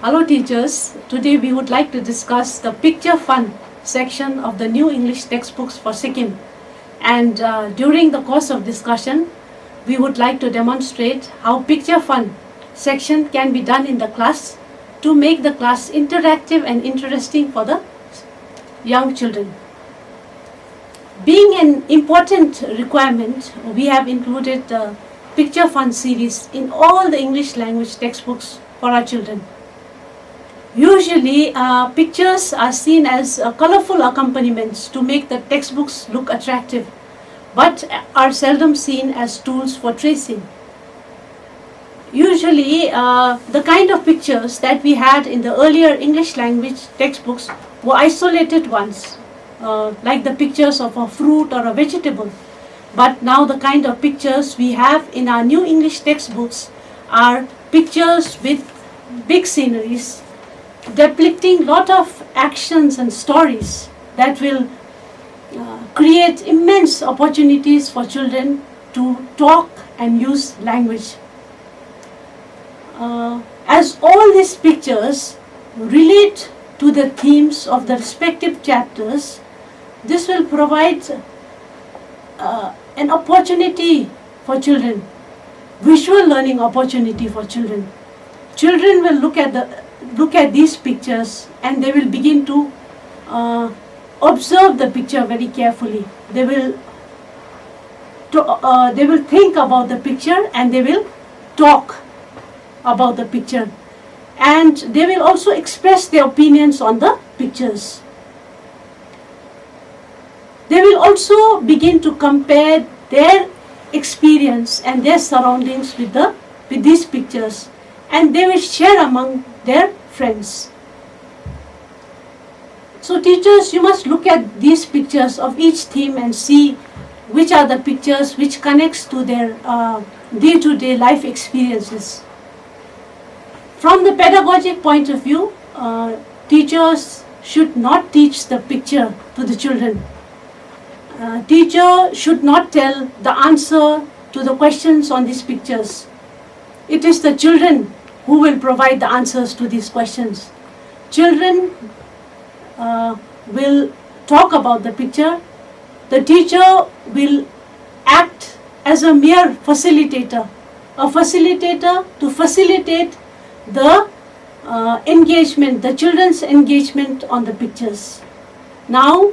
Hello teachers, today we would like to discuss the picture fun section of the new English textbooks for second, and during the course of discussion we would like to demonstrate how picture fun section can be done in the class to make the class interactive and interesting for the young children. Being an important requirement, we have included the picture fun series in all the English language textbooks for our children. Usually, pictures are seen as colorful accompaniments to make the textbooks look attractive, but are seldom seen as tools for tracing. Usually, the kind of pictures that we had in the earlier English language textbooks were isolated ones, like the pictures of a fruit or a vegetable. But now the kind of pictures we have in our new English textbooks are pictures with big sceneries, depicting lot of actions and stories that will create immense opportunities for children to talk and use language. As all these pictures relate to the themes of the respective chapters, this will provide an opportunity for children, visual learning opportunity for children. Children will look at these pictures and they will begin to observe the picture very carefully. They will think about the picture and they will talk about the picture, and they will also express their opinions on the pictures. They will also begin to compare their experience and their surroundings with these pictures, and they will share among their friends. So teachers, you must look at these pictures of each theme and see which are the pictures which connects to their day-to-day life experiences. From the pedagogic point of view, teachers should not teach the picture to the children. Teacher should not tell the answer to the questions on these pictures. It is the children who will provide the answers to these questions. Children will talk about the picture. The teacher will act as a mere facilitator to facilitate the engagement, the children's engagement on the pictures. Now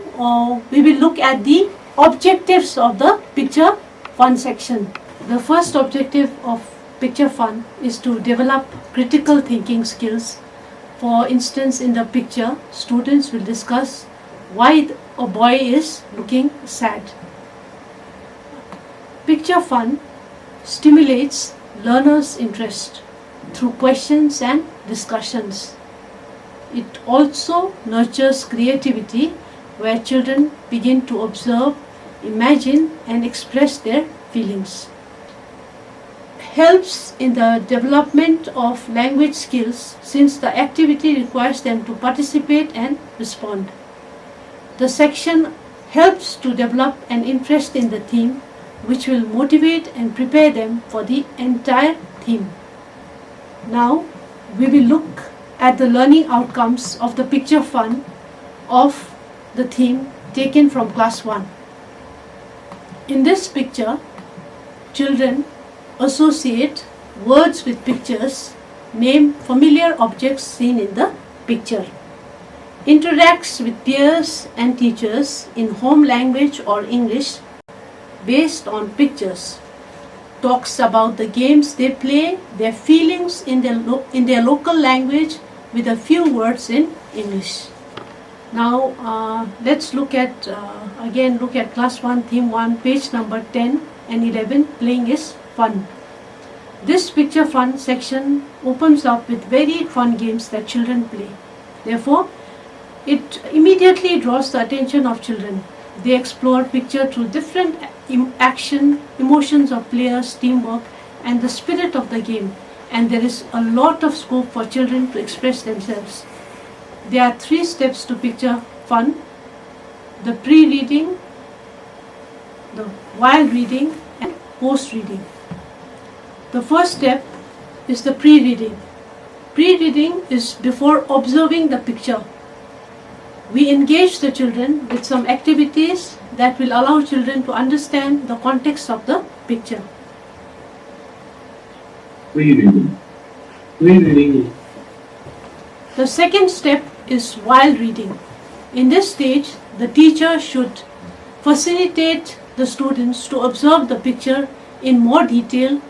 we will look at the objectives of the picture fun section. The first objective of picture fun is to develop critical thinking skills. For instance, in the picture, students will discuss why a boy is looking sad. Picture fun stimulates learners' interest through questions and discussions. It also nurtures creativity, where children begin to observe, imagine and express their feelings. Helps in the development of language skills, since the activity requires them to participate and respond. The section helps to develop an interest in the theme, which will motivate and prepare them for the entire theme. Now we will look at the learning outcomes of the picture fun of the theme taken from class 1. In this picture, children associate words with pictures, name familiar objects seen in the picture, interacts with peers and teachers in home language or English based on pictures, talks about the games they play, their feelings in their local language with a few words in English. Now let's look at class 1 theme 1, page number 10 and 11. Playing is fun. This picture fun section opens up with very fun games that children play. Therefore, it immediately draws the attention of children. They explore picture through different action, emotions of players, teamwork and the spirit of the game, and there is a lot of scope for children to express themselves. There are 3 steps to picture fun: the pre-reading, the while reading and post-reading. The first step is the pre-reading. Pre-reading is before observing the picture. We engage the children with some activities that will allow children to understand the context of the picture. Pre-reading. Pre-reading. The second step is while reading. In this stage, the teacher should facilitate the students to observe the picture in more detail,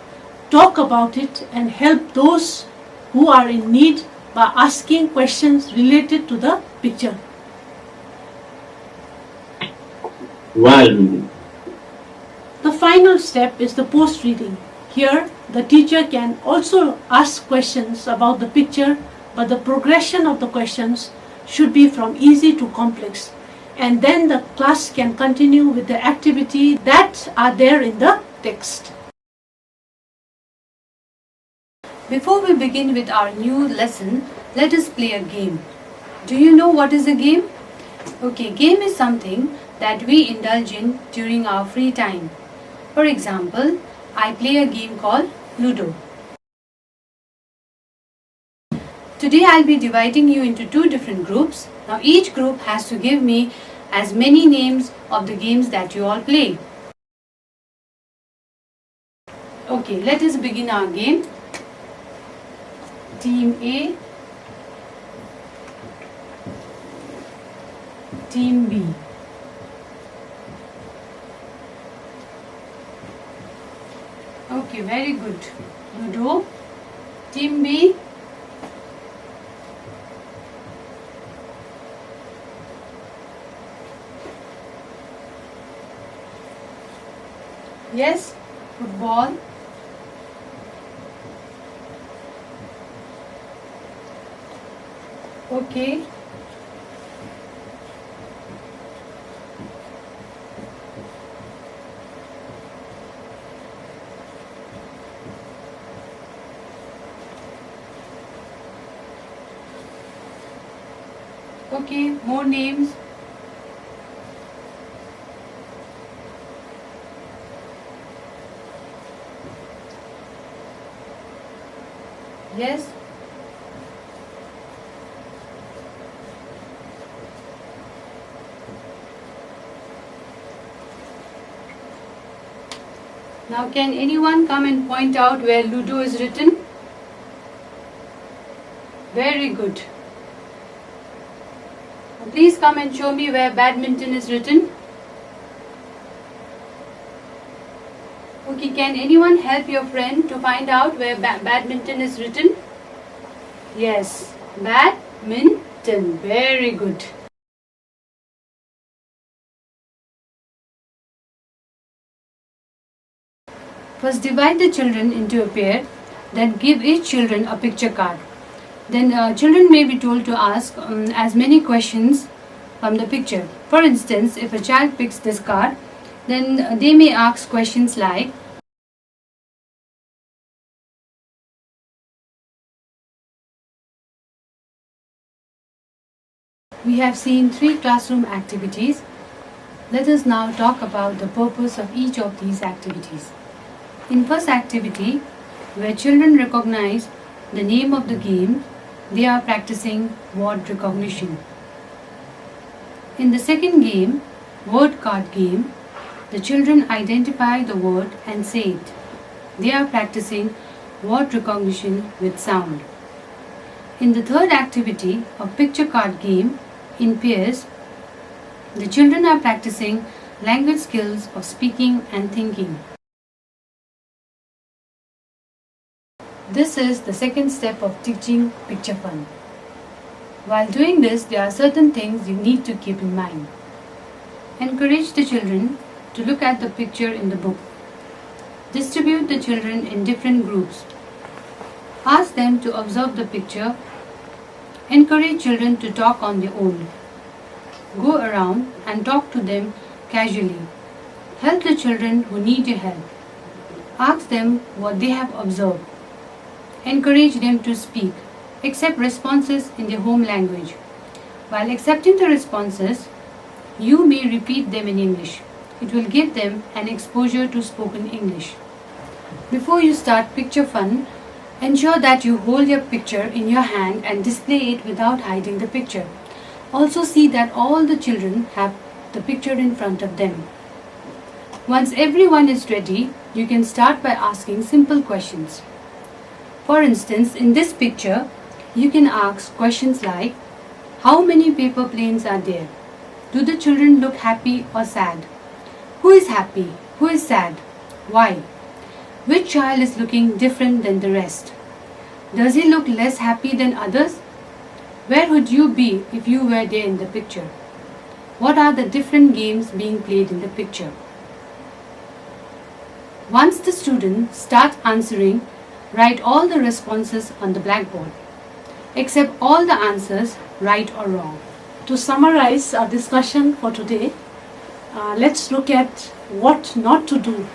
talk about it, and help those who are in need by asking questions related to the picture. While reading. The final step is the post-reading. Here, the teacher can also ask questions about the picture, but the progression of the questions should be from easy to complex. And then the class can continue with the activity that are there in the text. Before we begin with our new lesson, let us play a game. Do you know what is a game? Okay, game is something that we indulge in during our free time. For example, I play a game called Ludo. Today I'll be dividing you into two different groups. Now each group has to give me as many names of the games that you all play. Okay, let us begin our game. Team A, Team B. Okay, very good. Ludo. Team B. Yes, football. Okay. Okay, more names. Yes. Now can anyone come and point out where Ludo is written? Very good. Please come and show me where badminton is written. Okay, can anyone help your friend to find out where badminton is written? Yes, badminton. Very good. First divide the children into a pair, then give each children a picture card. Then children may be told to ask as many questions from the picture. For instance, if a child picks this card, then they may ask questions like, we have seen 3 classroom activities. Let us now talk about the purpose of each of these activities. In first activity, where children recognize the name of the game, they are practicing word recognition. In the second game, word card game, the children identify the word and say it. They are practicing word recognition with sound. In the third activity, a picture card game in pairs, the children are practicing language skills of speaking and thinking. This is the second step of teaching picture fun. While doing this, there are certain things you need to keep in mind. Encourage the children to look at the picture in the book. Distribute the children in different groups. Ask them to observe the picture. Encourage children to talk on their own. Go around and talk to them casually. Help the children who need your help. Ask them what they have observed. Encourage them to speak. Accept responses in their home language. While accepting the responses, you may repeat them in English. It will give them an exposure to spoken English. Before you start picture fun, Ensure that you hold your picture in your hand and display it without hiding the picture. Also see that all the children have the picture in front of them. Once everyone is ready, you can start by asking simple questions. For instance, in this picture, you can ask questions like, how many paper planes are there? Do the children look happy or sad? Who is happy? Who is sad? Why? Which child is looking different than the rest? Does he look less happy than others? Where would you be if you were there in the picture? What are the different games being played in the picture? Once the students start answering, write all the responses on the blackboard. Accept all the answers, right or wrong. To summarize our discussion for today, let's look at what not to do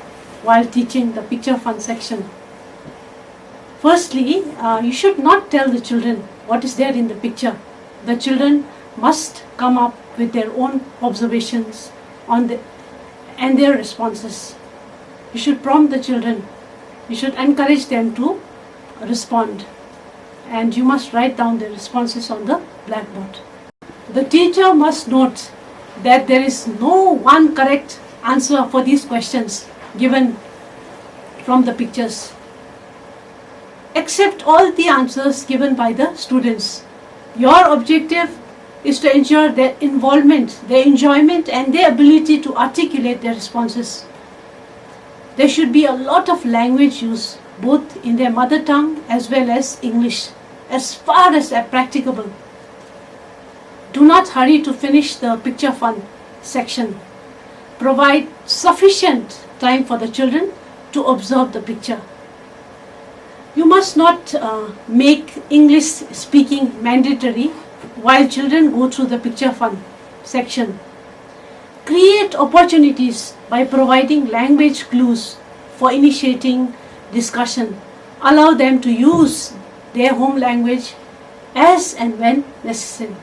while teaching the picture fun section. Firstly, you should not tell the children what is there in the picture. The children must come up with their own observations and their responses. You should prompt the children. You should encourage them to respond. And you must write down the responses on the blackboard. The teacher must note that there is no one correct answer for these questions given from the pictures. Accept all the answers given by the students. Your objective is to ensure their involvement, their enjoyment, and their ability to articulate their responses. There should be a lot of language use, both in their mother tongue as well as English, as far as practicable. Do not hurry to finish the picture fun section. Provide sufficient time for the children to observe the picture. You must not make English speaking mandatory while children go through the picture fun section. Create opportunities by providing language clues for initiating discussion. Allow them to use their home language as and when necessary.